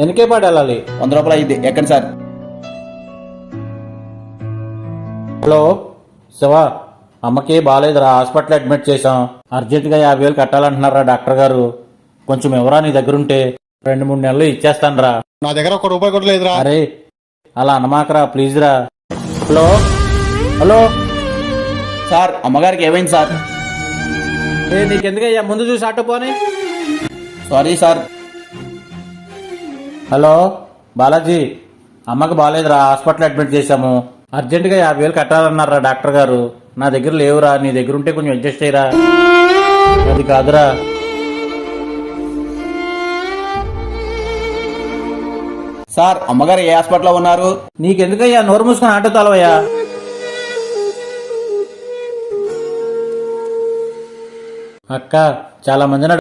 ఎనకేపాటు వెళ్ళాలి? 100 రూపాయలు అయింది, ఎక్కండి సార్. హలో శివ, అమ్మకి బాగాలేదురా, హాస్పిటల్ అడ్మిట్ చేశాం. అర్జెంటుగా 50,000 కట్టాలంటున్నారా డాక్టర్ గారు. కొంచెం ఎవరా నీ దగ్గరుంటే 2-3 నెలలు ఇచ్చేస్తానురా. నా దగ్గర 1 రూపాయి కూడా లేదురా. అరే అలా అనమాకరా ప్లీజ్ రా. హలో హలో సార్ అమ్మగారికి ఏమైంది సార్? నీకెందుకయ్యా, ముందు చూసి ఆటో పోనీ. Sorry sir. హలో బాలాజీ, అమ్మకి బాగాలేదురా, హాస్పిటల్ అడ్మిట్ చేశాము. అర్జెంటుగా 50,000 కట్టాలన్నారా డాక్టర్ గారు. నా దగ్గర లేవురా, నీ దగ్గర ఉంటే కొంచెం అడ్జస్ట్ అయ్యరా. అది కాదురా. సార్ అమ్మగారు ఏ హాస్పిటల్లో ఉన్నారు? నీకెందుకయ్యా, నోరు మూసుకొని ఆటో తాళవయ్యా. అక్క చాలా మందిని